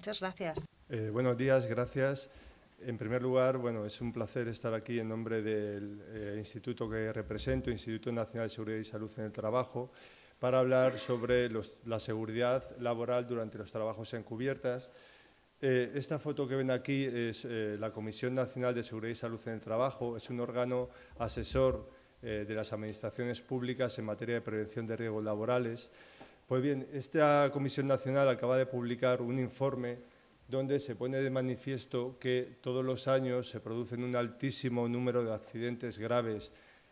Muchas gracias. Buenos días, gracias. En primer lugar, es un placer estar aquí en nombre del instituto que represento, Instituto Nacional de Seguridad y Salud en el Trabajo, para hablar sobre la seguridad laboral durante los trabajos en cubiertas. Esta foto que ven aquí es la Comisión Nacional de Seguridad y Salud en el Trabajo. Es un órgano asesor de las administraciones públicas en materia de prevención de riesgos laborales. Pues bien, esta Comisión Nacional acaba de publicar un informe donde se pone de manifiesto que todos los años se producen un altísimo número de accidentes graves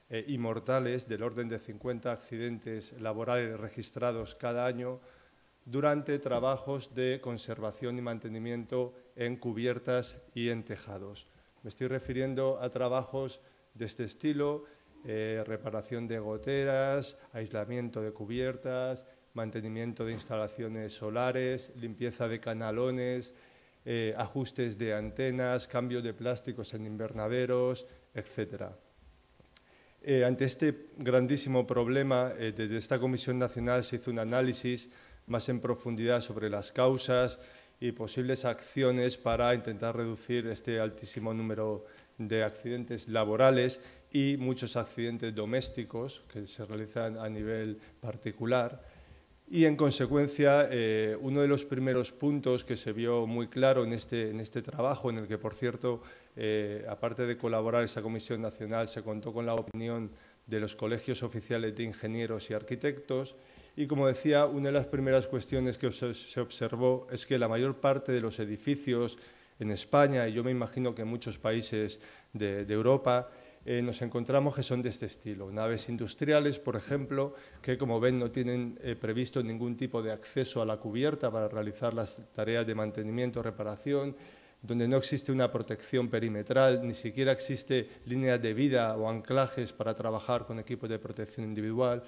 y mortales, del orden de 50 accidentes laborales registrados cada año, durante trabajos de conservación y mantenimiento en cubiertas y en tejados. Me estoy refiriendo a trabajos de este estilo: reparación de goteras, aislamiento de cubiertas, mantenimiento de instalaciones solares, limpieza de canalones, ajustes de antenas, cambio de plásticos en invernaderos, etc. Ante este grandísimo problema, desde esta Comisión Nacional se hizo un análisis más en profundidad sobre las causas y posibles acciones para intentar reducir este altísimo número de accidentes laborales y muchos accidentes domésticos que se realizan a nivel particular. Y, en consecuencia, uno de los primeros puntos que se vio muy claro en este trabajo, en el que, por cierto, aparte de colaborar esa Comisión Nacional, se contó con la opinión de los colegios oficiales de ingenieros y arquitectos. Y, como decía, una de las primeras cuestiones que se observó es que la mayor parte de los edificios en España, y yo me imagino que en muchos países de Europa, nos encontramos que son de este estilo. Naves industriales, por ejemplo, que, como ven, no tienen previsto ningún tipo de acceso a la cubierta para realizar las tareas de mantenimiento o reparación, donde no existe una protección perimetral, ni siquiera existe líneas de vida o anclajes para trabajar con equipos de protección individual.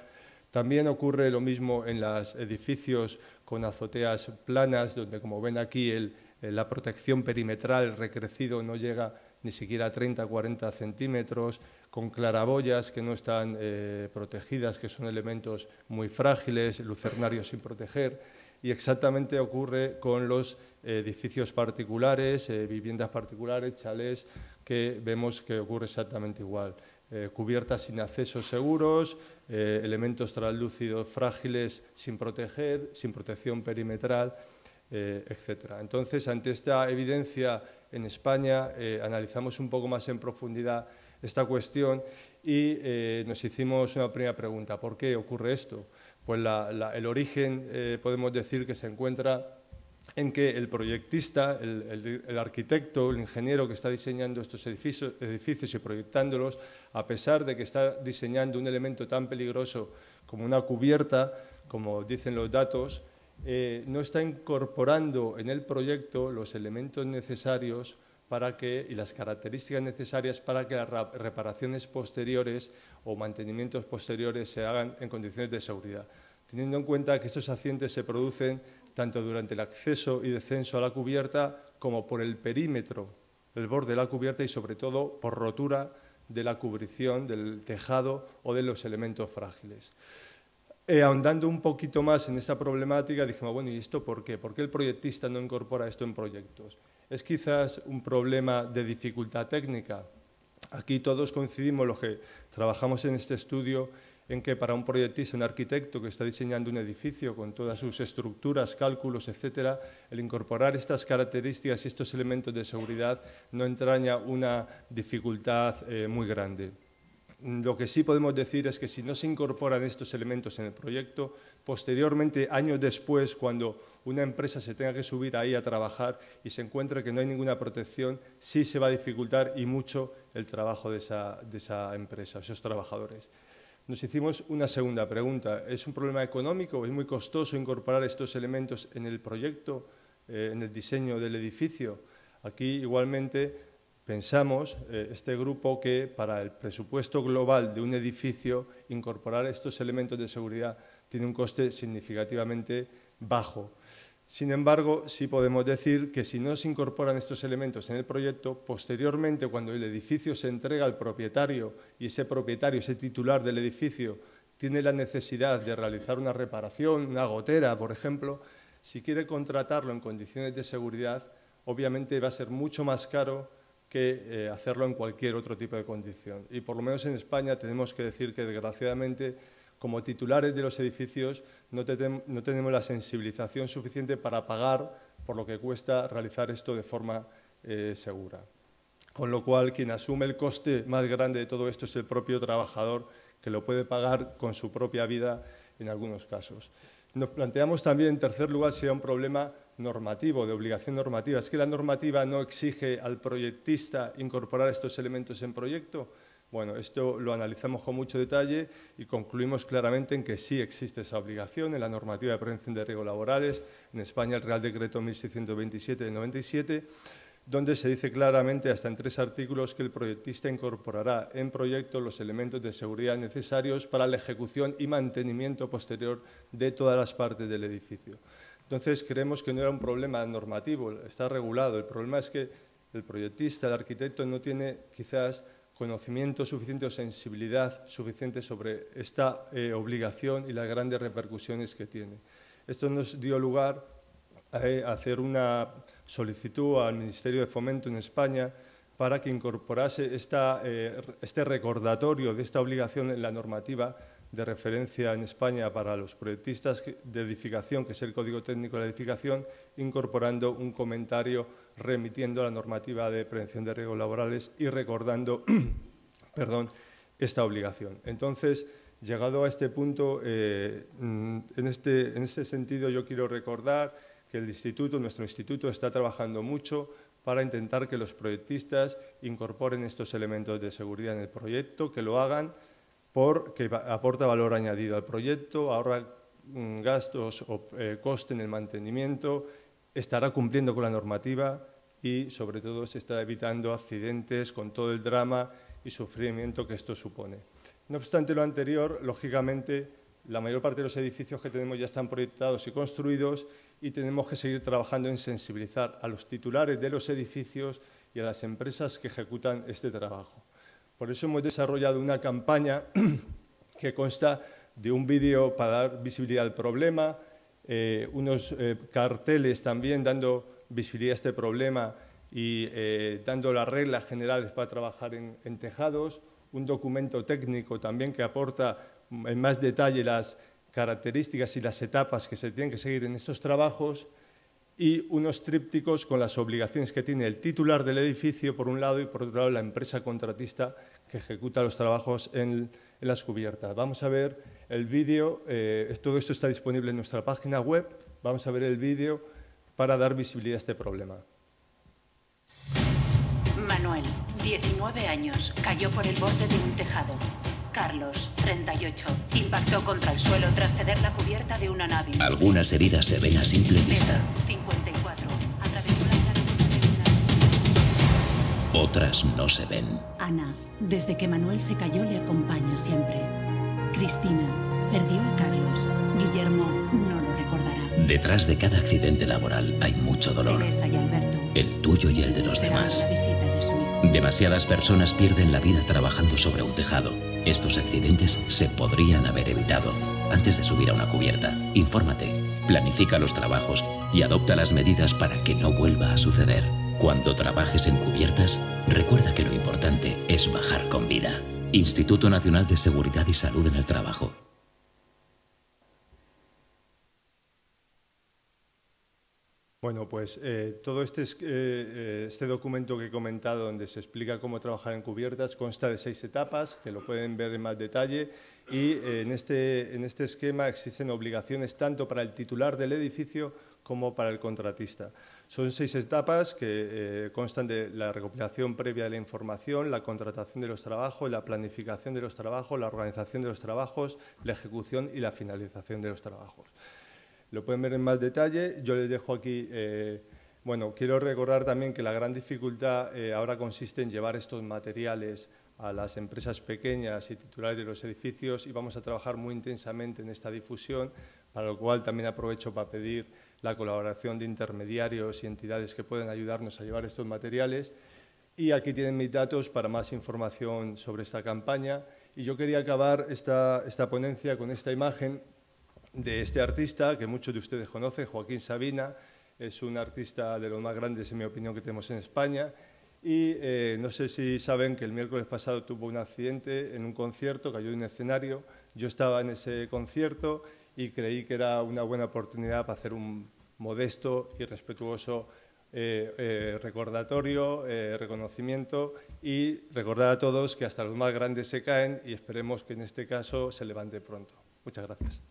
También ocurre lo mismo en los edificios con azoteas planas, donde, como ven aquí, la protección perimetral, el recrecido, no llega ni siquiera a 30 o 40 centímetros, con claraboyas que no están protegidas, que son elementos muy frágiles, lucernarios sin proteger. Y exactamente ocurre con los edificios particulares, viviendas particulares, chalés, que vemos que ocurre exactamente igual. Cubiertas sin accesos seguros, elementos translúcidos frágiles sin proteger, sin protección perimetral, etc. Entonces, ante esta evidencia, en España analizamos un poco más en profundidad esta cuestión y nos hicimos una primera pregunta: ¿por qué ocurre esto? Pues el origen, podemos decir, que se encuentra en que el proyectista, el arquitecto, el ingeniero que está diseñando estos edificios y proyectándolos, a pesar de que está diseñando un elemento tan peligroso como una cubierta, como dicen los datos, no está incorporando en el proyecto los elementos necesarios y las características necesarias para que las reparaciones posteriores o mantenimientos posteriores se hagan en condiciones de seguridad, teniendo en cuenta que estos accidentes se producen tanto durante el acceso y descenso a la cubierta como por el perímetro, el borde de la cubierta, y sobre todo por rotura de la cubrición del tejado o de los elementos frágiles. Ahondando un poquito más en esta problemática, dijimos, bueno, ¿y esto por qué? ¿Por qué el proyectista no incorpora esto en proyectos? ¿Es quizás un problema de dificultad técnica? Aquí todos coincidimos, los que trabajamos en este estudio, en que para un proyectista, un arquitecto que está diseñando un edificio con todas sus estructuras, cálculos, etcétera, el incorporar estas características y estos elementos de seguridad no entraña una dificultad muy grande. Lo que sí podemos decir es que si no se incorporan estos elementos en el proyecto, posteriormente, años después, cuando una empresa se tenga que subir ahí a trabajar y se encuentre que no hay ninguna protección, sí se va a dificultar y mucho el trabajo de esa empresa, esos trabajadores. Nos hicimos una segunda pregunta: ¿es un problema económico? ¿Es muy costoso incorporar estos elementos en el proyecto, en el diseño del edificio? Aquí, igualmente, pensamos, este grupo, que para el presupuesto global de un edificio, incorporar estos elementos de seguridad tiene un coste significativamente bajo. Sin embargo, sí podemos decir que si no se incorporan estos elementos en el proyecto, posteriormente, cuando el edificio se entrega al propietario y ese propietario, ese titular del edificio, tiene la necesidad de realizar una reparación, una gotera, por ejemplo, Si quiere contratarlo en condiciones de seguridad, obviamente va a ser mucho más caro que hacerlo en cualquier otro tipo de condición. Y por lo menos en España tenemos que decir que, desgraciadamente, como titulares de los edificios no tenemos la sensibilización suficiente para pagar por lo que cuesta realizar esto de forma segura. Con lo cual, quien asume el coste más grande de todo esto es el propio trabajador, que lo puede pagar con su propia vida en algunos casos. Nos planteamos también, en tercer lugar, si era un problema normativo, de obligación normativa. ¿Es que la normativa no exige al proyectista incorporar estos elementos en proyecto? Bueno, esto lo analizamos con mucho detalle y concluimos claramente en que sí existe esa obligación en la normativa de prevención de riesgos laborales, en España el Real Decreto 1627 del 97, donde se dice claramente, hasta en 3 artículos, que el proyectista incorporará en proyecto los elementos de seguridad necesarios para la ejecución y mantenimiento posterior de todas las partes del edificio. Entonces, creemos que no era un problema normativo, está regulado. El problema es que el proyectista, el arquitecto, no tiene quizás conocimiento suficiente o sensibilidad suficiente sobre esta obligación y las grandes repercusiones que tiene. Esto nos dio lugar a hacer una solicitud al Ministerio de Fomento en España para que incorporase este recordatorio de esta obligación en la normativa de referencia en España para los proyectistas de edificación, que es el Código Técnico de la Edificación, incorporando un comentario remitiendo a la normativa de prevención de riesgos laborales y recordando esta obligación. Entonces, llegado a este punto, en este sentido yo quiero recordar que nuestro instituto está trabajando mucho para intentar que los proyectistas incorporen estos elementos de seguridad en el proyecto, que lo hagan porque aporta valor añadido al proyecto, ahorra gastos o coste en el mantenimiento, estará cumpliendo con la normativa y, sobre todo, se está evitando accidentes con todo el drama y sufrimiento que esto supone. No obstante lo anterior, lógicamente, la mayor parte de los edificios que tenemos ya están proyectados y construidos y tenemos que seguir trabajando en sensibilizar a los titulares de los edificios y a las empresas que ejecutan este trabajo. Por eso hemos desarrollado una campaña que consta de un vídeo para dar visibilidad al problema, unos carteles también dando visibilidad a este problema y dando las reglas generales para trabajar en tejados, un documento técnico también que aporta en más detalle las características y las etapas que se tienen que seguir en estos trabajos y unos trípticos con las obligaciones que tiene el titular del edificio, por un lado, y por otro lado la empresa contratista que ejecuta los trabajos en las cubiertas. Vamos a ver el vídeo, todo esto está disponible en nuestra página web, vamos a ver el vídeo para dar visibilidad a este problema. Manuel, 19 años, cayó por el borde de un tejado. Carlos, 38, impactó contra el suelo tras ceder la cubierta de una nave. Algunas heridas se ven a simple vista. 54, atravesó la de una... Otras no se ven. Ana, desde que Manuel se cayó, le acompaña siempre. Cristina, perdió a Carlos. Guillermo no lo recordará. Detrás de cada accidente laboral hay mucho dolor. Teresa y Alberto, El tuyo y el de los demás. la visita de su hijo. Demasiadas personas pierden la vida trabajando sobre un tejado. Estos accidentes se podrían haber evitado. Antes de subir a una cubierta, infórmate, planifica los trabajos y adopta las medidas para que no vuelva a suceder. Cuando trabajes en cubiertas, recuerda que lo importante es bajar con vida. Instituto Nacional de Seguridad y Salud en el Trabajo. Bueno, pues todo este documento que he comentado, donde se explica cómo trabajar en cubiertas, consta de 6 etapas, que lo pueden ver en más detalle, y en este esquema existen obligaciones tanto para el titular del edificio como para el contratista. Son 6 etapas que constan de la recopilación previa de la información, la contratación de los trabajos, la planificación de los trabajos, la organización de los trabajos, la ejecución y la finalización de los trabajos. Lo pueden ver en más detalle. Yo les dejo aquí, bueno, quiero recordar también que la gran dificultad ahora consiste en llevar estos materiales a las empresas pequeñas y titulares de los edificios y vamos a trabajar muy intensamente en esta difusión, para lo cual también aprovecho para pedir la colaboración de intermediarios y entidades que puedan ayudarnos a llevar estos materiales. Y aquí tienen mis datos para más información sobre esta campaña. Y yo quería acabar esta ponencia con esta imagen de este artista que muchos de ustedes conocen, Joaquín Sabina. Es un artista de los más grandes, en mi opinión, que tenemos en España. Y no sé si saben que el miércoles pasado tuvo un accidente en un concierto, cayó en un escenario. Yo estaba en ese concierto y creí que era una buena oportunidad para hacer un modesto y respetuoso recordatorio, reconocimiento y recordar a todos que hasta los más grandes se caen y esperemos que en este caso se levante pronto. Muchas gracias.